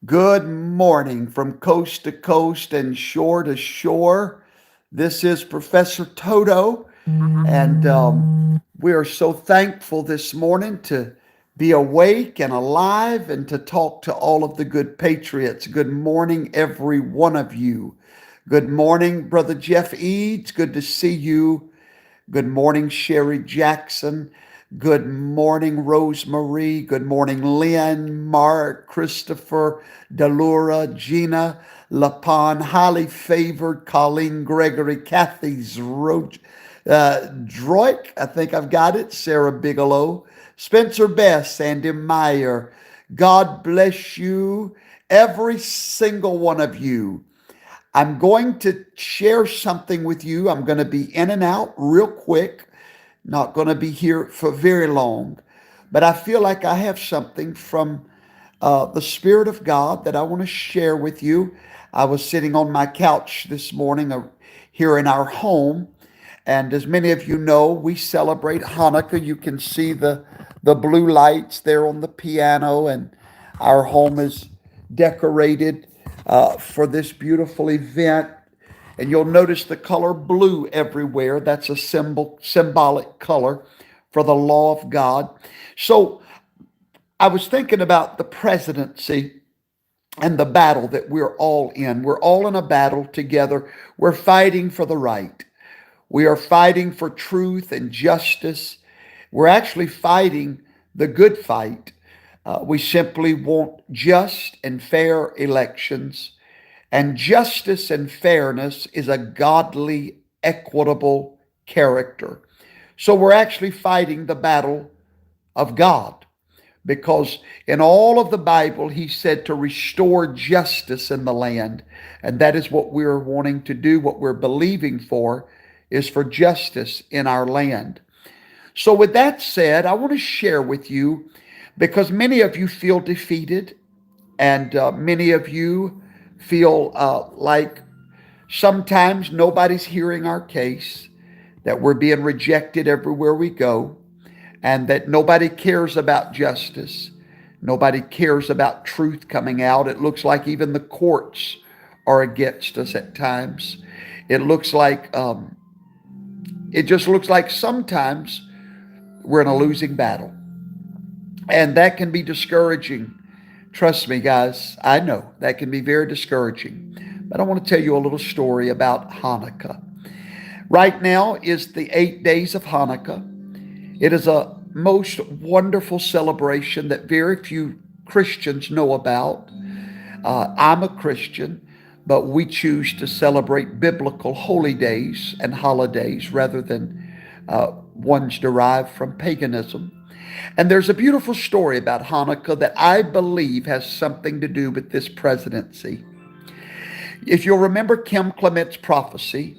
Good morning from coast to coast and shore to shore. This is Professor Toto, and we are so thankful this morning to be awake and alive and to talk to all of the good patriots. Good morning, every one of you. Good morning, Brother Jeff Eads. Good to see you. Good morning, Sherry Jackson. Good morning, Rosemarie. Good morning, Lynn, Mark, Christopher, Delura, Gina, Lapon, highly favored, Colleen Gregory, Kathy's Droik, I think I've got it, Sarah Bigelow, Spencer Best, Sandy Meyer. God bless you, every single one of you. I'm going to share something with you. I'm going to be in and out real quick. Not going to be here for very long, but I feel like I have something from the Spirit of God that I want to share with you. I was sitting on my couch this morning here in our home, and as many of you know, we celebrate Hanukkah. You can see the blue lights there on the piano, and our home is decorated for this beautiful event. And you'll notice the color blue everywhere. That's a symbolic color for the law of God. So I was thinking about the presidency and the battle that we're all in. We're all in a battle together. We're fighting for the right. We are fighting for truth and justice. We're actually fighting the good fight. We simply want just and fair elections. And justice and fairness is a godly, equitable character. So we're actually fighting the battle of God, because in all of the Bible, he said to restore justice in the land. And that is what we're wanting to do. What we're believing for is for justice in our land. So with that said, I want to share with you, because many of you feel defeated, and many of you feel like sometimes nobody's hearing our case, that we're being rejected everywhere we go, and that nobody cares about justice. Nobody cares about truth coming out. It looks like even the courts are against us at times. It looks like, it just looks like sometimes we're in a losing battle. And that can be discouraging. Trust me, guys, I know that can be very discouraging. But I want to tell you a little story about Hanukkah. Right now is the 8 days of Hanukkah. It is a most wonderful celebration that very few Christians know about. I'm a Christian, but we choose to celebrate biblical holy days and holidays rather than ones derived from paganism. And there's a beautiful story about Hanukkah that I believe has something to do with this presidency. If you'll remember Kim Clement's prophecy,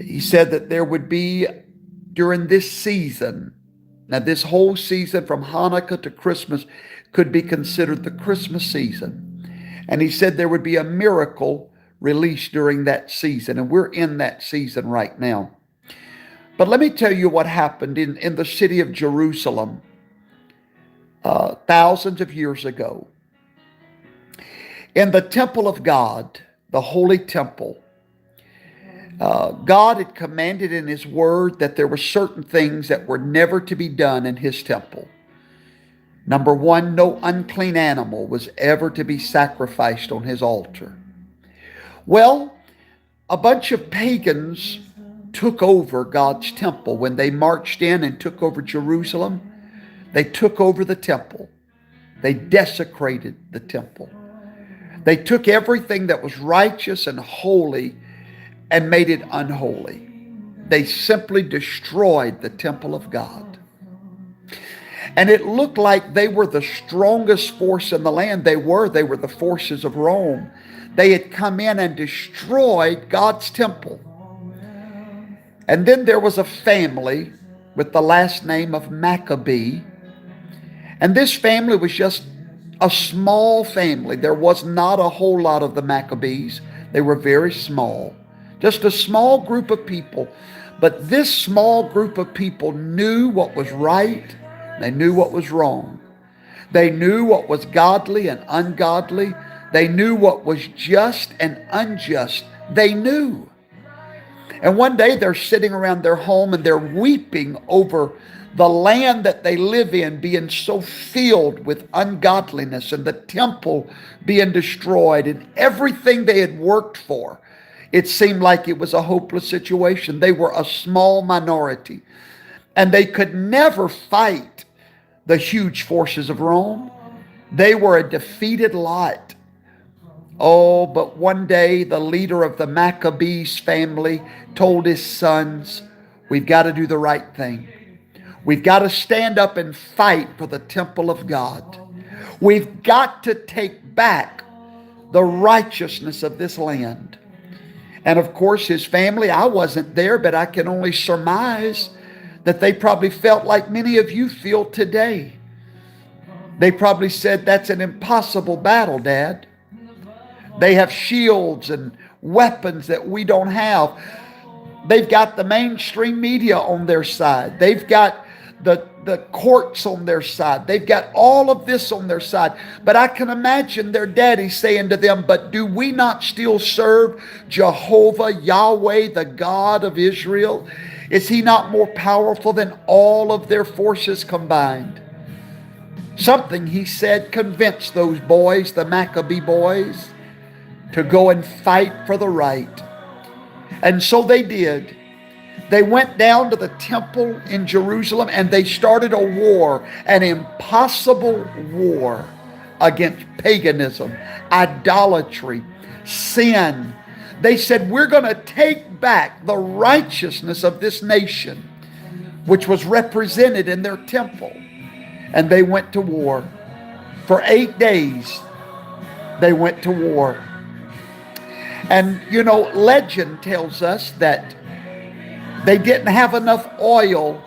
he said that there would be, during this season, now this whole season from Hanukkah to Christmas could be considered the Christmas season. And he said there would be a miracle released during that season. And we're in that season right now. But let me tell you what happened in the city of Jerusalem thousands of years ago. In the temple of God, the holy temple, God had commanded in his word that there were certain things that were never to be done in his temple. Number one, no unclean animal was ever to be sacrificed on his altar. Well, a bunch of pagans took over God's temple. When they marched in and took over Jerusalem, they took over the temple. They desecrated the temple. They took everything that was righteous and holy and made it unholy. They simply destroyed the temple of God. And it looked like they were the strongest force in the land. They were the forces of Rome. They had come in and destroyed God's temple. And then there was a family with the last name of Maccabee. And this family was just a small family. There was not a whole lot of the Maccabees. They were very small. Just a small group of people. But this small group of people knew what was right. They knew what was wrong. They knew what was godly and ungodly. They knew what was just and unjust. They knew. And one day they're sitting around their home and they're weeping over the land that they live in being so filled with ungodliness, and the temple being destroyed, and everything they had worked for. It seemed like it was a hopeless situation. They were a small minority, and they could never fight the huge forces of Rome. They were a defeated lot. Oh, but one day the leader of the Maccabees family told his sons, we've got to do the right thing. We've got to stand up and fight for the temple of God. We've got to take back the righteousness of this land. And of course, his family, I wasn't there, but I can only surmise that they probably felt like many of you feel today. They probably said, that's an impossible battle, Dad. They have shields and weapons that we don't have. They've got the mainstream media on their side. They've got the courts on their side. They've got all of this on their side. But I can imagine their daddy saying to them, but do we not still serve Jehovah, Yahweh, the God of Israel? Is he not more powerful than all of their forces combined? Something, he said, convinced those boys, the Maccabee boys, to go and fight for the right. And so they did. They went down to the temple in Jerusalem and they started a war, an impossible war against paganism, idolatry, sin. They said, we're going to take back the righteousness of this nation, which was represented in their temple. And they went to war. For 8 days, they went to war. And, legend tells us that they didn't have enough oil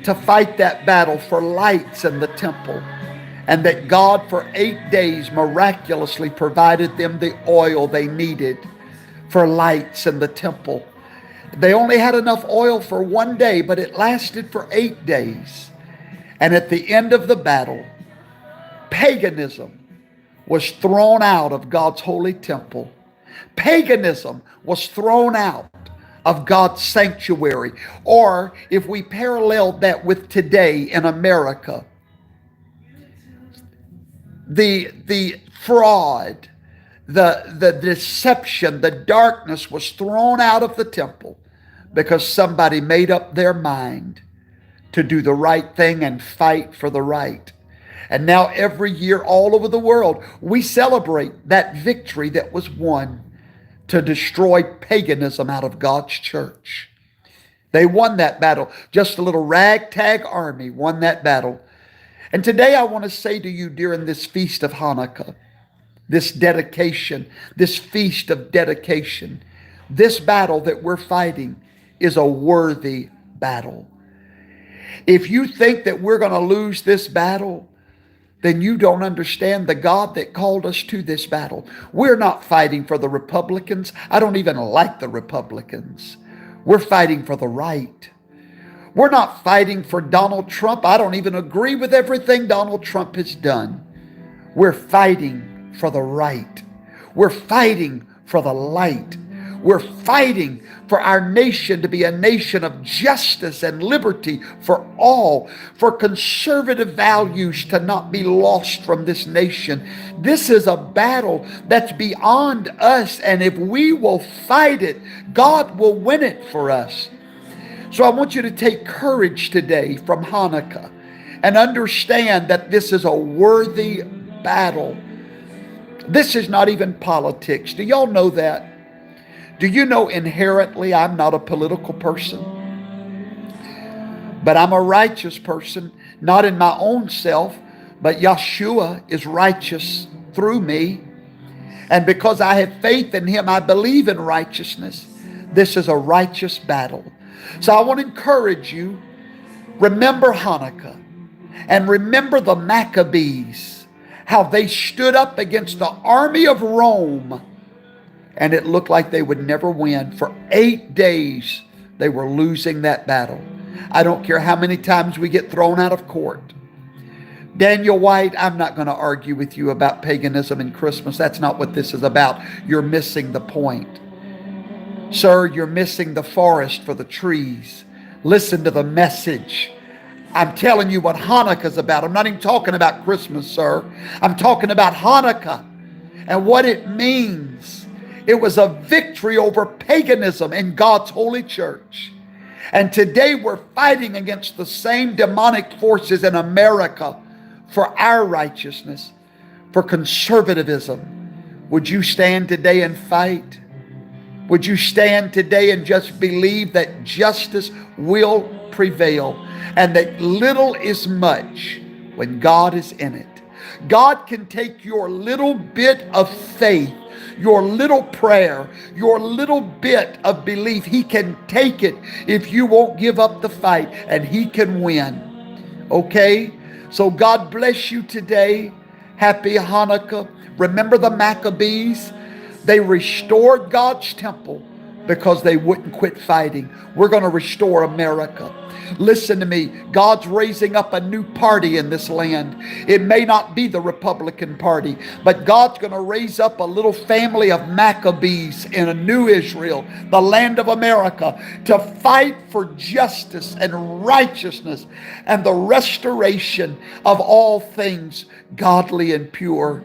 to fight that battle for lights in the temple. And that God for 8 days miraculously provided them the oil they needed for lights in the temple. They only had enough oil for 1 day, but it lasted for 8 days. And at the end of the battle, paganism was thrown out of God's holy temple. Paganism was thrown out of God's sanctuary. Or if we paralleled that with today in America, the fraud, the deception, the darkness was thrown out of the temple because somebody made up their mind to do the right thing and fight for the right. And now every year all over the world, we celebrate that victory that was won to destroy paganism out of God's church. They won that battle. Just a little ragtag army won that battle. And today I want to say to you during this feast of Hanukkah, this dedication, this feast of dedication, this battle that we're fighting is a worthy battle. If you think that we're going to lose this battle, then you don't understand the God that called us to this battle. We're not fighting for the Republicans. I don't even like the Republicans. We're fighting for the right. We're not fighting for Donald Trump. I don't even agree with everything Donald Trump has done. We're fighting for the right. We're fighting for the light. We're fighting for our nation to be a nation of justice and liberty for all, for conservative values to not be lost from this nation. This is a battle that's beyond us, and if we will fight it, God will win it for us. So I want you to take courage today from Hanukkah and understand that this is a worthy battle. This is not even politics. Do y'all know that? Do you know inherently I'm not a political person? But I'm a righteous person, not in my own self, but Yeshua is righteous through me. And because I have faith in him, I believe in righteousness. This is a righteous battle. So I want to encourage you, remember Hanukkah and remember the Maccabees, how they stood up against the army of Rome. And it looked like they would never win. For 8 days, they were losing that battle. I don't care how many times we get thrown out of court. Daniel White, I'm not going to argue with you about paganism and Christmas. That's not what this is about. You're missing the point. Sir, you're missing the forest for the trees. Listen to the message. I'm telling you what Hanukkah is about. I'm not even talking about Christmas, sir. I'm talking about Hanukkah and what it means. It was a victory over paganism in God's holy church. And today we're fighting against the same demonic forces in America for our righteousness, for conservatism. Would you stand today and fight? Would you stand today and just believe that justice will prevail and that little is much when God is in it? God can take your little bit of faith, your little prayer, your little bit of belief. He can take it if you won't give up the fight, and He can win. Okay? So God bless you today. Happy Hanukkah. Remember the Maccabees? They restored God's temple because they wouldn't quit fighting. We're going to restore America. Listen to me. God's raising up a new party in this land. It may not be the Republican Party, but God's going to raise up a little family of Maccabees in a new Israel, the land of America, to fight for justice and righteousness and the restoration of all things godly and pure.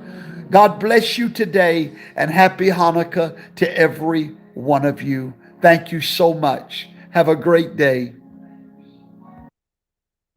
God bless you today, and happy Hanukkah to every one of you. Thank you so much. Have a great day.